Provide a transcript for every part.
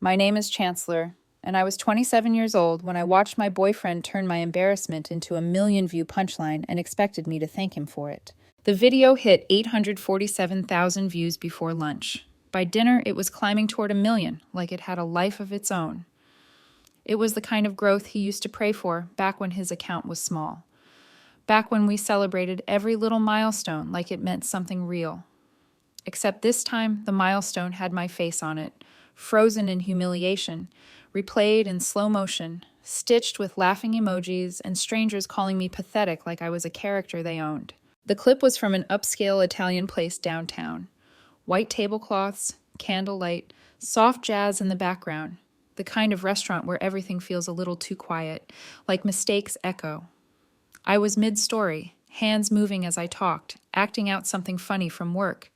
My name is Chancellor, and I was 27 years old when I watched my boyfriend turn my embarrassment into a million-view punchline and expected me to thank him for it. The video hit 847,000 views before lunch. By dinner, it was climbing toward 1 million, like it had a life of its own. It was the kind of growth he used to pray for back when his account was small. Back when we celebrated every little milestone like it meant something real. Except this time, the milestone had my face on it, frozen in humiliation, replayed in slow motion, stitched with laughing emojis and strangers calling me pathetic like I was a character they owned. The clip was from an upscale Italian place downtown. White tablecloths, candlelight, soft jazz in the background. The kind of restaurant where everything feels a little too quiet, like mistakes echo. I was mid-story, hands moving as I talked, acting out something funny from work.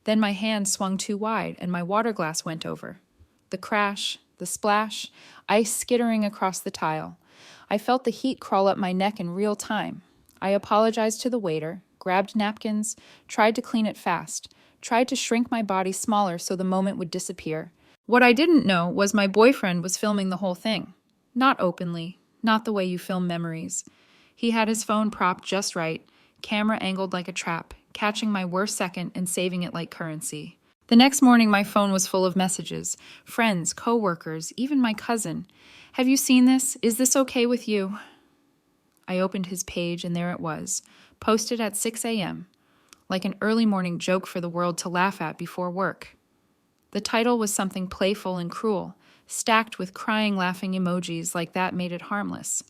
Then my hand swung too wide and my water glass went over. The crash, the splash, ice skittering across the tile. I felt the heat crawl up my neck in real time. I apologized to the waiter, grabbed napkins, tried to clean it fast, tried to shrink my body smaller so the moment would disappear. What I didn't know was my boyfriend was filming the whole thing. Not openly, not the way you film memories. He had his phone propped just right, camera angled like a trap, catching my worst second and saving it like currency. The next morning, my phone was full of messages. Friends, co-workers, even my cousin. Have you seen this? Is this okay with you? I opened his page and there it was, posted at 6 a.m., like an early morning joke for the world to laugh at before work. The title was something playful and cruel, stacked with crying, laughing emojis like that made it harmless.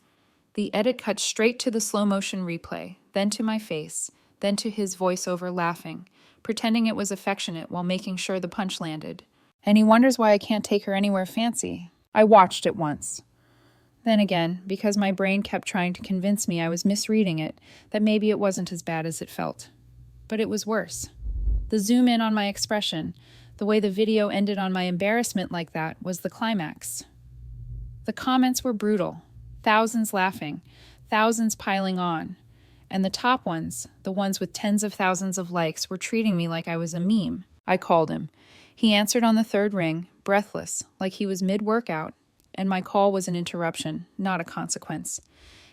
The edit cut straight to the slow-motion replay, then to my face, then to his voiceover laughing, pretending it was affectionate while making sure the punch landed. And he wonders why I can't take her anywhere fancy. I watched it once. Then again, because my brain kept trying to convince me I was misreading it, that maybe it wasn't as bad as it felt. But it was worse. The zoom in on my expression, the way the video ended on my embarrassment like that, was the climax. The comments were brutal. Thousands laughing, thousands piling on. And the top ones, the ones with tens of thousands of likes, were treating me like I was a meme. I called him. He answered on the third ring, breathless, like he was mid-workout, and my call was an interruption, not a consequence.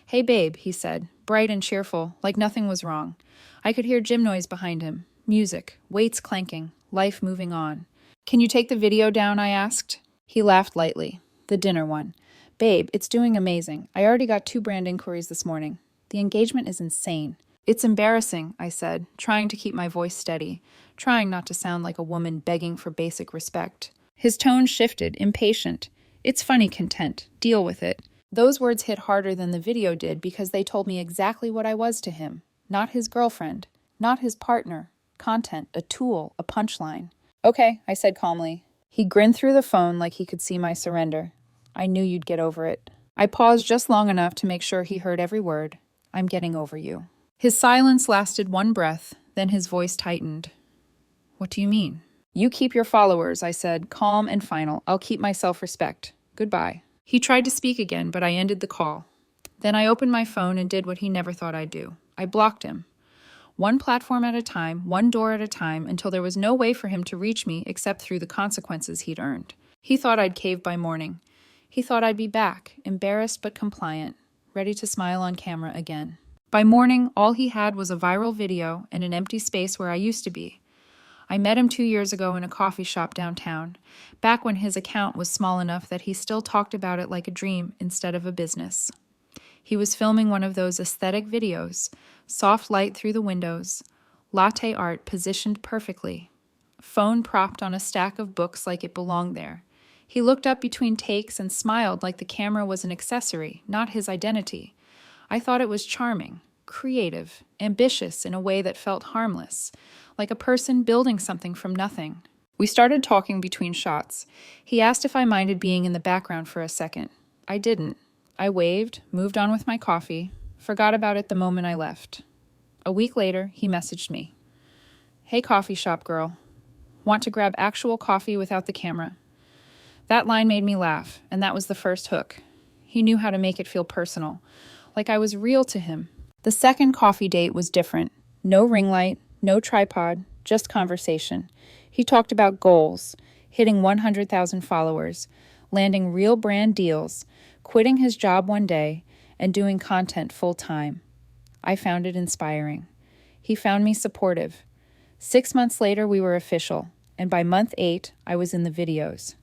"Hey babe," he said, bright and cheerful, like nothing was wrong. I could hear gym noise behind him, music, weights clanking, life moving on. "Can you take the video down?" I asked. He laughed lightly. The dinner one. "Babe, it's doing amazing. I already got 2 brand inquiries this morning. The engagement is insane." "It's embarrassing," I said, trying to keep my voice steady, trying not to sound like a woman begging for basic respect. His tone shifted, impatient. "It's funny content. Deal with it." Those words hit harder than the video did because they told me exactly what I was to him. Not his girlfriend, not his partner. Content, a tool, a punchline. "Okay," I said calmly. He grinned through the phone like he could see my surrender. "I knew you'd get over it." I paused just long enough to make sure he heard every word. "I'm getting over you." His silence lasted one breath, then his voice tightened. "What do you mean?" "You keep your followers," I said, calm and final. "I'll keep my self-respect. Goodbye." He tried to speak again, but I ended the call. Then I opened my phone and did what he never thought I'd do. I blocked him. One platform at a time, one door at a time, until there was no way for him to reach me except through the consequences he'd earned. He thought I'd cave by morning. He thought I'd be back, embarrassed but compliant, ready to smile on camera again. By morning, all he had was a viral video and an empty space where I used to be. I met him 2 years ago in a coffee shop downtown, back when his account was small enough that he still talked about it like a dream instead of a business. He was filming one of those aesthetic videos, soft light through the windows, latte art positioned perfectly, phone propped on a stack of books like it belonged there. He looked up between takes and smiled like the camera was an accessory, not his identity. I thought it was charming, creative, ambitious in a way that felt harmless, like a person building something from nothing. We started talking between shots. He asked if I minded being in the background for a second. I didn't. I waved, moved on with my coffee, forgot about it the moment I left. A week later, he messaged me. "Hey coffee shop girl. Want to grab actual coffee without the camera?" That line made me laugh, and that was the first hook. He knew how to make it feel personal, like I was real to him. The second coffee date was different. No ring light, no tripod, just conversation. He talked about goals, hitting 100,000 followers, landing real brand deals, quitting his job one day, and doing content full-time. I found it inspiring. He found me supportive. 6 months later, we were official, and by month 8, I was in the videos.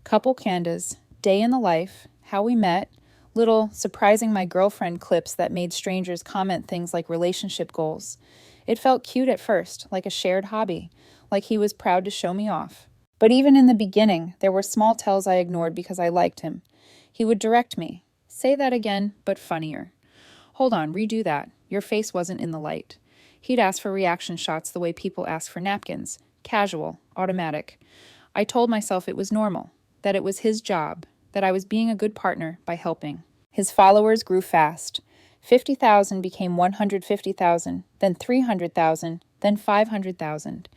Couple candas, day in the life, how we met, little surprising my girlfriend clips that made strangers comment things like relationship goals. It felt cute at first, like a shared hobby, like he was proud to show me off. But even in the beginning, there were small tells I ignored because I liked him. He would direct me. Say that again, but funnier. Hold on, redo that. Your face wasn't in the light. He'd ask for reaction shots the way people ask for napkins. Casual, automatic. I told myself it was normal, that it was his job, that I was being a good partner by helping. His followers grew fast. 50,000 became 150,000, then 300,000, then 500,000.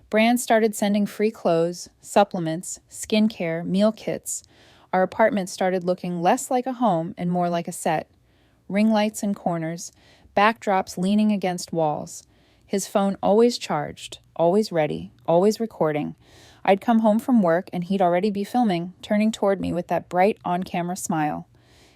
Brands started sending free clothes, supplements, skincare, meal kits. Our apartment started looking less like a home and more like a set. Ring lights in corners, backdrops leaning against walls. His phone always charged, always ready, always recording. I'd come home from work and he'd already be filming, turning toward me with that bright on-camera smile.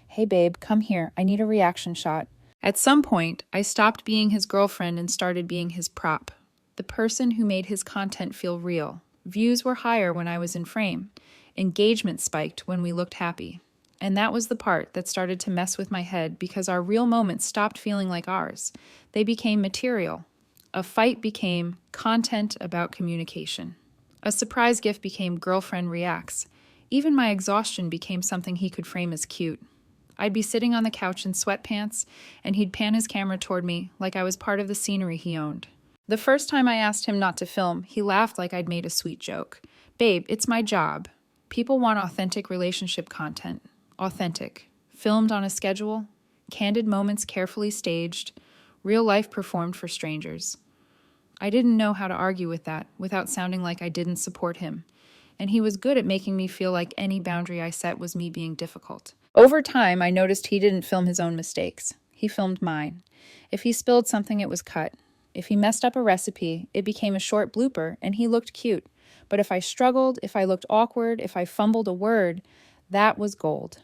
Hey babe, come here, I need a reaction shot. At some point, I stopped being his girlfriend and started being his prop. The person who made his content feel real. Views were higher when I was in frame. Engagement spiked when we looked happy. And that was the part that started to mess with my head because our real moments stopped feeling like ours. They became material. A fight became content about communication. A surprise gift became girlfriend reacts. Even my exhaustion became something he could frame as cute. I'd be sitting on the couch in sweatpants, and he'd pan his camera toward me like I was part of the scenery he owned. The first time I asked him not to film, he laughed like I'd made a sweet joke. Babe, it's my job. People want authentic relationship content. Authentic. Filmed on a schedule. Candid moments carefully staged. Real life performed for strangers. I didn't know how to argue with that without sounding like I didn't support him. And he was good at making me feel like any boundary I set was me being difficult. Over time, I noticed he didn't film his own mistakes. He filmed mine. If he spilled something, it was cut. If he messed up a recipe, it became a short blooper, and he looked cute. But if I struggled, if I looked awkward, if I fumbled a word, that was gold.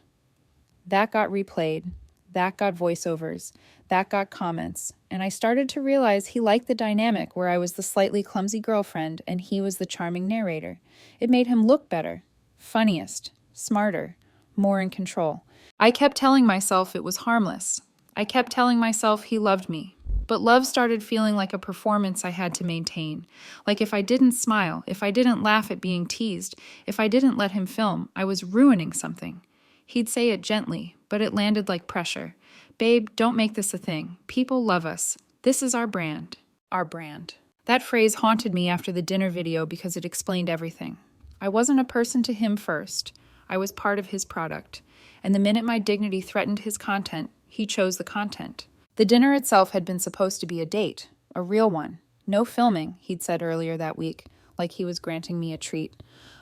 That got replayed. That got voiceovers. That got comments. And I started to realize he liked the dynamic where I was the slightly clumsy girlfriend and he was the charming narrator. It made him look better, funniest, smarter, more in control. I kept telling myself it was harmless. I kept telling myself he loved me. But love started feeling like a performance I had to maintain. Like if I didn't smile, if I didn't laugh at being teased, if I didn't let him film, I was ruining something. He'd say it gently, but it landed like pressure. Babe, don't make this a thing. People love us. This is our brand. Our brand. That phrase haunted me after the dinner video because it explained everything. I wasn't a person to him first. I was part of his product. And the minute my dignity threatened his content, he chose the content. The dinner itself had been supposed to be a date, a real one. No filming, he'd said earlier that week, like he was granting me a treat.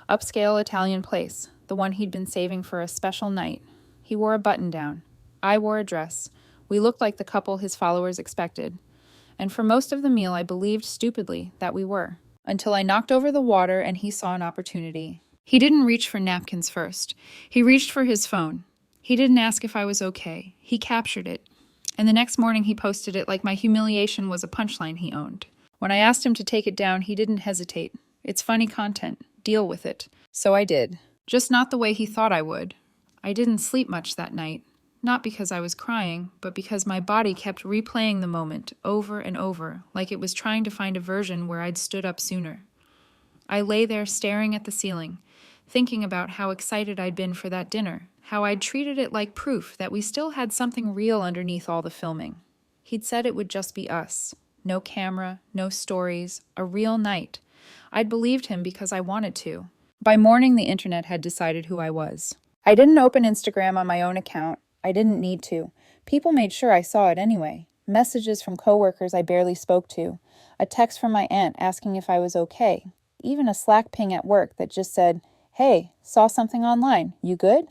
Upscale Italian place, the one he'd been saving for a special night. He wore a button-down. I wore a dress. We looked like the couple his followers expected. And for most of the meal, I believed stupidly that we were. Until I knocked over the water and he saw an opportunity. He didn't reach for napkins first. He reached for his phone. He didn't ask if I was okay. He captured it. And the next morning he posted it like my humiliation was a punchline he owned. When I asked him to take it down, he didn't hesitate. It's funny content. Deal with it. So I did. Just not the way he thought I would. I didn't sleep much that night. Not because I was crying, but because my body kept replaying the moment over and over, like it was trying to find a version where I'd stood up sooner. I lay there staring at the ceiling, thinking about how excited I'd been for that dinner, how I'd treated it like proof that we still had something real underneath all the filming. He'd said it would just be us. No camera, no stories, a real night. I'd believed him because I wanted to. By morning, the internet had decided who I was. I didn't open Instagram on my own account. I didn't need to. People made sure I saw it anyway. Messages from coworkers I barely spoke to. A text from my aunt asking if I was okay. Even a Slack ping at work that just said, "Hey, saw something online. You good?"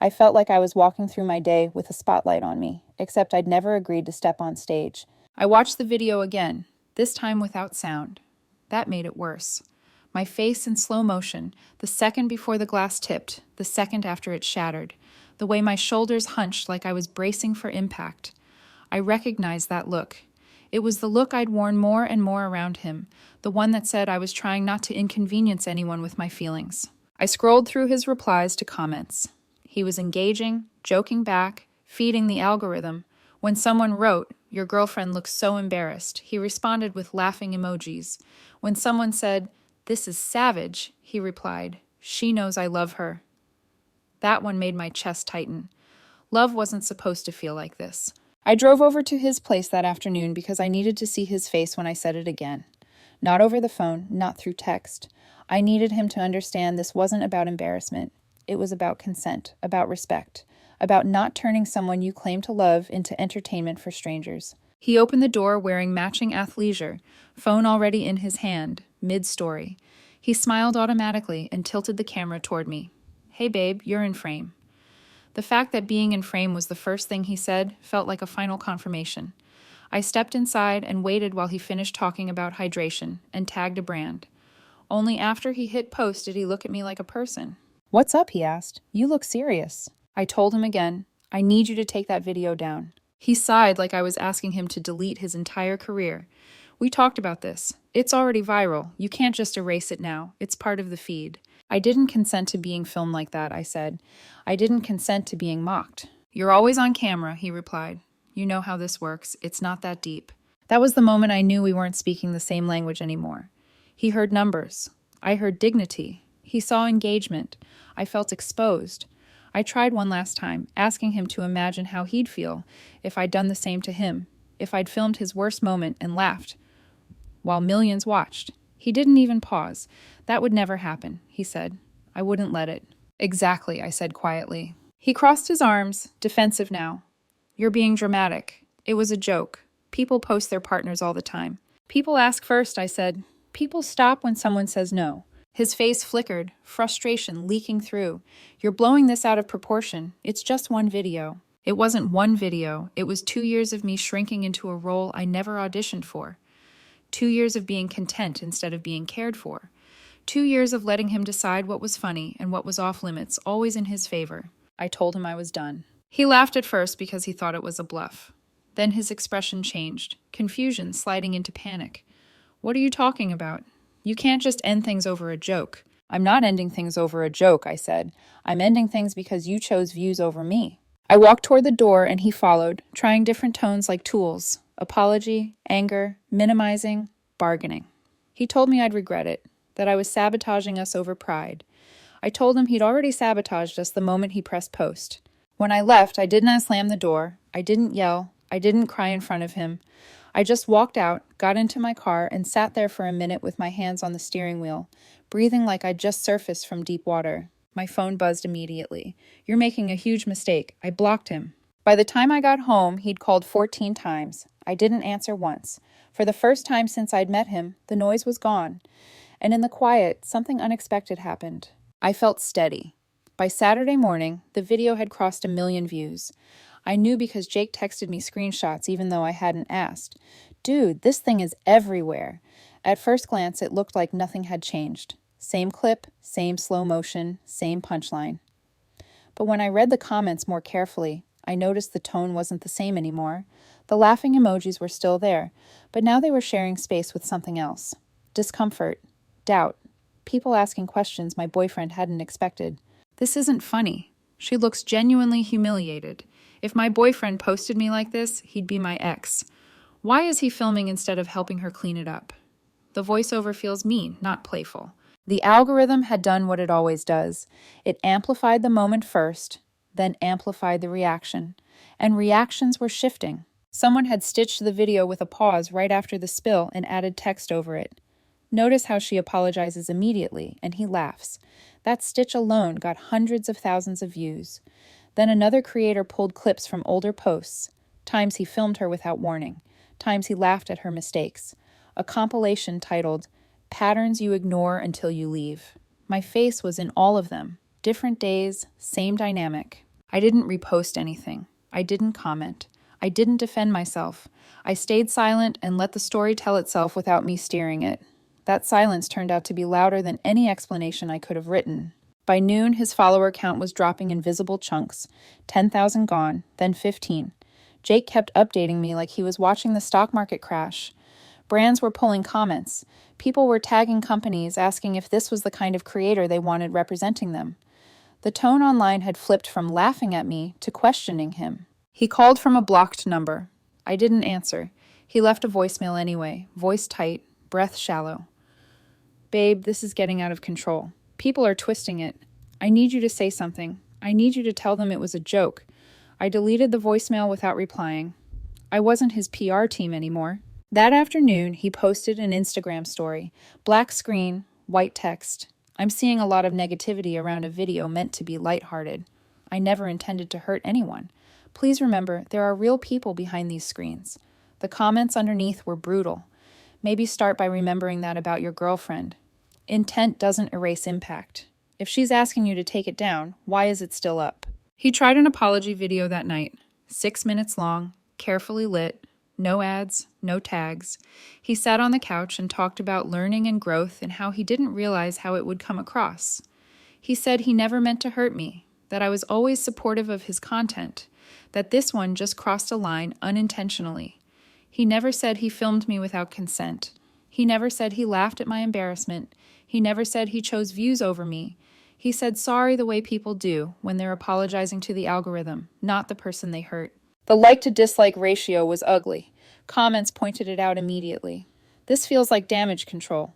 I felt like I was walking through my day with a spotlight on me, except I'd never agreed to step on stage. I watched the video again, this time without sound. That made it worse. My face in slow motion, the second before the glass tipped, the second after it shattered, the way my shoulders hunched like I was bracing for impact. I recognized that look. It was the look I'd worn more and more around him, the one that said I was trying not to inconvenience anyone with my feelings. I scrolled through his replies to comments. He was engaging, joking back, feeding the algorithm. When someone wrote, "Your girlfriend looks so embarrassed," he responded with laughing emojis. When someone said, "This is savage," he replied, "She knows I love her." That one made my chest tighten. Love wasn't supposed to feel like this. I drove over to his place that afternoon because I needed to see his face when I said it again. Not over the phone, not through text. I needed him to understand this wasn't about embarrassment. It was about consent, about respect, about not turning someone you claim to love into entertainment for strangers. He opened the door wearing matching athleisure, phone already in his hand, mid-story. He smiled automatically and tilted the camera toward me. "Hey babe, you're in frame." The fact that being in frame was the first thing he said felt like a final confirmation. I stepped inside and waited while he finished talking about hydration and tagged a brand. Only after he hit post did he look at me like a person. "What's up?" he asked. "You look serious." I told him again, "I need you to take that video down." He sighed like I was asking him to delete his entire career. "We talked about this. It's already viral. You can't just erase it now. It's part of the feed." "I didn't consent to being filmed like that," I said. "I didn't consent to being mocked." "You're always on camera," he replied. "You know how this works. It's not that deep." That was the moment I knew we weren't speaking the same language anymore. He heard numbers. I heard dignity. He saw engagement. I felt exposed. I tried one last time, asking him to imagine how he'd feel if I'd done the same to him, if I'd filmed his worst moment and laughed, while millions watched. He didn't even pause. "That would never happen," he said. "I wouldn't let it." "Exactly," I said quietly. He crossed his arms, defensive now. "You're being dramatic. It was a joke. People post their partners all the time." "People ask first," I said. "People stop when someone says no." His face flickered, frustration leaking through. "You're blowing this out of proportion. It's just one video." It wasn't one video. It was 2 years of me shrinking into a role I never auditioned for. 2 years of being content instead of being cared for. 2 years of letting him decide what was funny and what was off limits, always in his favor. I told him I was done. He laughed at first because he thought it was a bluff. Then his expression changed, confusion sliding into panic. "What are you talking about? You can't just end things over a joke." "I'm not ending things over a joke," I said. "I'm ending things because you chose views over me." I walked toward the door and he followed, trying different tones like tools. Apology, anger, minimizing, bargaining. He told me I'd regret it, that I was sabotaging us over pride. I told him he'd already sabotaged us the moment he pressed post. When I left, I did not slam the door. I didn't yell. I didn't cry in front of him. I just walked out, got into my car, and sat there for a minute with my hands on the steering wheel, breathing like I'd just surfaced from deep water. My phone buzzed immediately. "You're making a huge mistake. I blocked him." By the time I got home, he'd called 14 times. I didn't answer once. For the first time since I'd met him, the noise was gone. And in the quiet, something unexpected happened. I felt steady. By Saturday morning, the video had crossed 1 million views. I knew because Jake texted me screenshots even though I hadn't asked. "Dude, this thing is everywhere." At first glance, it looked like nothing had changed. Same clip, same slow motion, same punchline. But when I read the comments more carefully, I noticed the tone wasn't the same anymore. The laughing emojis were still there, but now they were sharing space with something else. Discomfort, doubt, people asking questions my boyfriend hadn't expected. "This isn't funny. She looks genuinely humiliated. If my boyfriend posted me like this, he'd be my ex. Why is he filming instead of helping her clean it up?" The voiceover feels mean, not playful. The algorithm had done what it always does. It amplified the moment first, then amplified the reaction. And reactions were shifting. Someone had stitched the video with a pause right after the spill and added text over it. Notice how she apologizes immediately, and he laughs. That stitch alone got hundreds of thousands of views. Then another creator pulled clips from older posts. Times he filmed her without warning. Times he laughed at her mistakes. A compilation titled, "Patterns You Ignore Until You Leave." My face was in all of them. Different days, same dynamic. I didn't repost anything. I didn't comment. I didn't defend myself. I stayed silent and let the story tell itself without me steering it. That silence turned out to be louder than any explanation I could have written. By noon, his follower count was dropping in visible chunks. 10,000 gone, then 15. Jake kept updating me like he was watching the stock market crash. Brands were pulling comments. People were tagging companies asking if this was the kind of creator they wanted representing them. The tone online had flipped from laughing at me to questioning him. He called from a blocked number. I didn't answer. He left a voicemail anyway, voice tight, breath shallow. Babe, this is getting out of control. People are twisting it. I need you to say something. I need you to tell them it was a joke. I deleted the voicemail without replying. I wasn't his PR team anymore. That afternoon, he posted an Instagram story. Black screen, white text. I'm seeing a lot of negativity around a video meant to be lighthearted. I never intended to hurt anyone. Please remember, there are real people behind these screens. The comments underneath were brutal. Maybe start by remembering that about your girlfriend. Intent doesn't erase impact. If she's asking you to take it down, why is it still up? He tried an apology video that night. 6 minutes long, carefully lit, no ads, no tags. He sat on the couch and talked about learning and growth and how he didn't realize how it would come across. He said he never meant to hurt me, that I was always supportive of his content, that this one just crossed a line unintentionally. He never said he filmed me without consent. He never said he laughed at my embarrassment. He never said he chose views over me. He said sorry the way people do when they're apologizing to the algorithm, not the person they hurt. The like-to-dislike ratio was ugly. Comments pointed it out immediately. This feels like damage control.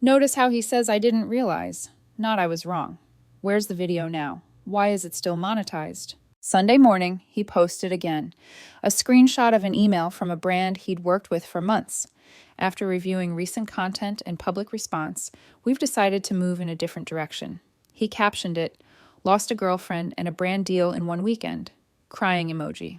Notice how he says I didn't realize. Not I was wrong. Where's the video now? Why is it still monetized? Sunday morning, he posted again. A screenshot of an email from a brand he'd worked with for months. After reviewing recent content and public response, we've decided to move in a different direction. He captioned it, lost a girlfriend and a brand deal in one weekend. Crying emoji.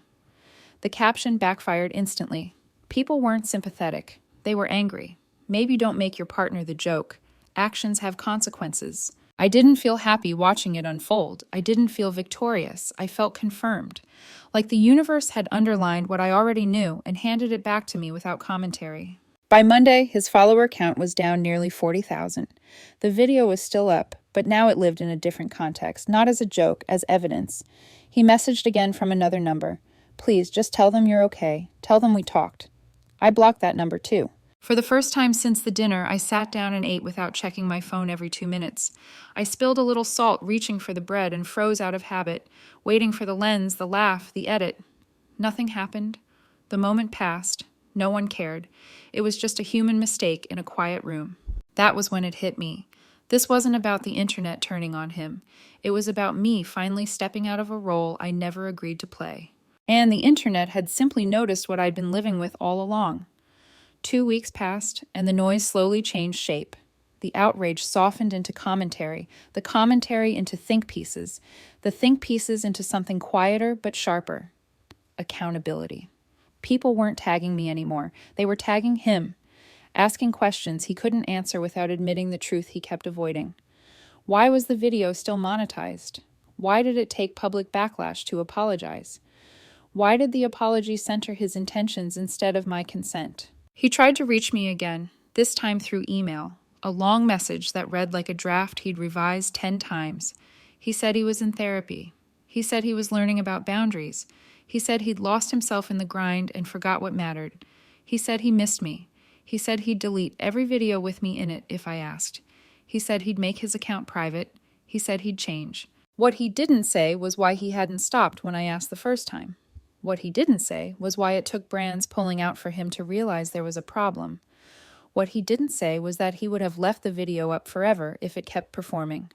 The caption backfired instantly. People weren't sympathetic. They were angry. Maybe don't make your partner the joke. Actions have consequences. I didn't feel happy watching it unfold. I didn't feel victorious. I felt confirmed. Like the universe had underlined what I already knew and handed it back to me without commentary. By Monday, his follower count was down nearly 40,000. The video was still up, but now it lived in a different context, not as a joke, as evidence. He messaged again from another number. Please, just tell them you're okay. Tell them we talked. I blocked that number too. For the first time since the dinner, I sat down and ate without checking my phone every 2 minutes. I spilled a little salt reaching for the bread and froze out of habit, waiting for the lens, the laugh, the edit. Nothing happened. The moment passed. No one cared. It was just a human mistake in a quiet room. That was when it hit me. This wasn't about the internet turning on him. It was about me finally stepping out of a role I never agreed to play. And the internet had simply noticed what I'd been living with all along. 2 weeks passed, and the noise slowly changed shape. The outrage softened into commentary, the commentary into think pieces, the think pieces into something quieter but sharper. Accountability. People weren't tagging me anymore. They were tagging him, asking questions he couldn't answer without admitting the truth he kept avoiding. Why was the video still monetized? Why did it take public backlash to apologize? Why did the apology center his intentions instead of my consent? He tried to reach me again, this time through email, a long message that read like a draft he'd revised 10 times. He said he was in therapy. He said he was learning about boundaries. He said he'd lost himself in the grind and forgot what mattered. He said he missed me. He said he'd delete every video with me in it if I asked. He said he'd make his account private. He said he'd change. What he didn't say was why he hadn't stopped when I asked the first time. What he didn't say was why it took brands pulling out for him to realize there was a problem. What he didn't say was that he would have left the video up forever if it kept performing.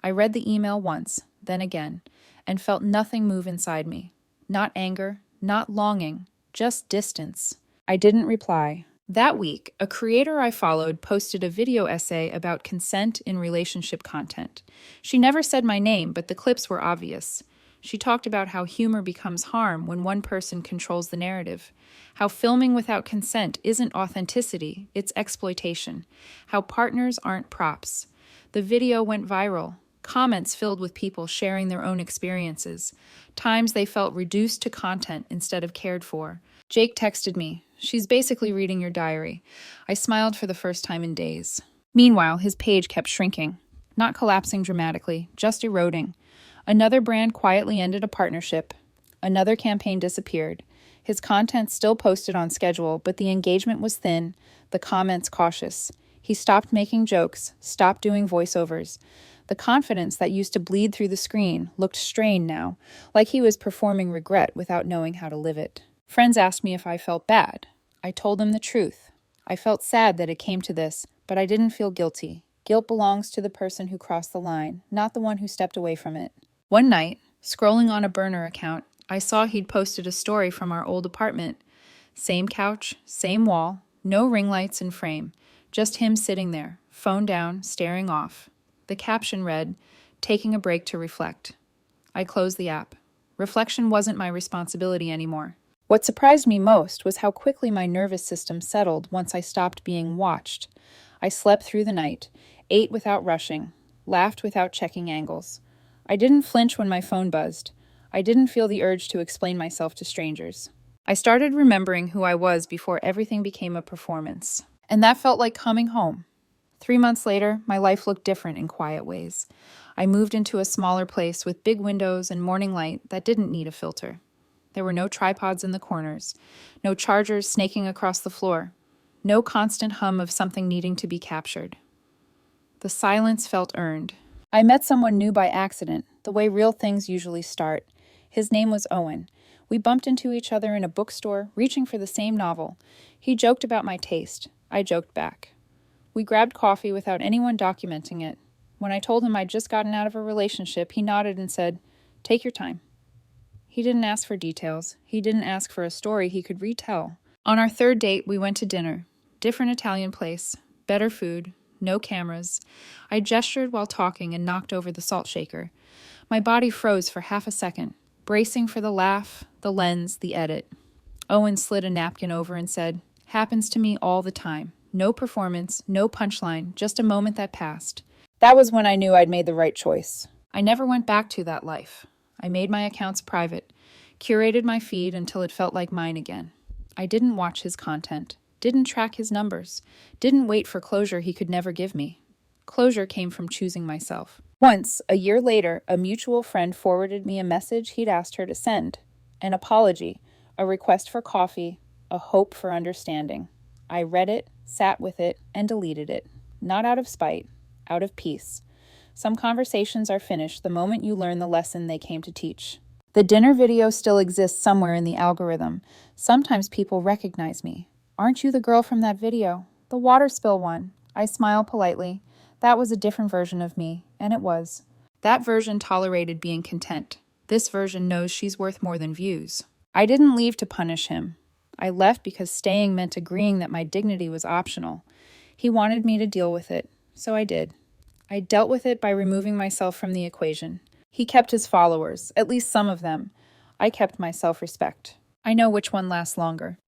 I read the email once, then again, and felt nothing move inside me. Not anger, not longing, just distance. I didn't reply. That week, a creator I followed posted a video essay about consent in relationship content. She never said my name, but the clips were obvious. She talked about how humor becomes harm when one person controls the narrative, how filming without consent isn't authenticity, it's exploitation, how partners aren't props. The video went viral, comments filled with people sharing their own experiences, times they felt reduced to content instead of cared for. Jake texted me. She's basically reading your diary. I smiled for the first time in days. Meanwhile, his page kept shrinking. Not collapsing dramatically, just eroding. Another brand quietly ended a partnership. Another campaign disappeared. His content still posted on schedule, but the engagement was thin, the comments cautious. He stopped making jokes, stopped doing voiceovers. The confidence that used to bleed through the screen looked strained now, like he was performing regret without knowing how to live it. Friends asked me if I felt bad. I told them the truth. I felt sad that it came to this, but I didn't feel guilty. Guilt belongs to the person who crossed the line, not the one who stepped away from it. One night, scrolling on a burner account, I saw he'd posted a story from our old apartment. Same couch, same wall, no ring lights in frame, just him sitting there, phone down, staring off. The caption read, "Taking a break to reflect." I closed the app. Reflection wasn't my responsibility anymore. What surprised me most was how quickly my nervous system settled once I stopped being watched. I slept through the night, ate without rushing, laughed without checking angles. I didn't flinch when my phone buzzed. I didn't feel the urge to explain myself to strangers. I started remembering who I was before everything became a performance. And that felt like coming home. 3 months later, my life looked different in quiet ways. I moved into a smaller place with big windows and morning light that didn't need a filter. There were no tripods in the corners, no chargers snaking across the floor, no constant hum of something needing to be captured. The silence felt earned. I met someone new by accident, the way real things usually start. His name was Owen. We bumped into each other in a bookstore, reaching for the same novel. He joked about my taste. I joked back. We grabbed coffee without anyone documenting it. When I told him I'd just gotten out of a relationship, he nodded and said, "Take your time." He didn't ask for details. He didn't ask for a story he could retell. On our third date, we went to dinner. Different Italian place, better food, no cameras. I gestured while talking and knocked over the salt shaker. My body froze for half a second, bracing for the laugh, the lens, the edit. Owen slid a napkin over and said, "Happens to me all the time. No performance, no punchline, just a moment that passed." That was when I knew I'd made the right choice. I never went back to that life. I made my accounts private, curated my feed until it felt like mine again. I didn't watch his content, didn't track his numbers, didn't wait for closure he could never give me. Closure came from choosing myself. Once, a year later, a mutual friend forwarded me a message he'd asked her to send. An apology, a request for coffee, a hope for understanding. I read it, sat with it, and deleted it. Not out of spite, out of peace. Some conversations are finished the moment you learn the lesson they came to teach. The dinner video still exists somewhere in the algorithm. Sometimes people recognize me. "Aren't you the girl from that video? The water spill one." I smile politely. That was a different version of me, and it was. That version tolerated being content. This version knows she's worth more than views. I didn't leave to punish him. I left because staying meant agreeing that my dignity was optional. He wanted me to deal with it, so I did. I dealt with it by removing myself from the equation. He kept his followers, at least some of them. I kept my self-respect. I know which one lasts longer.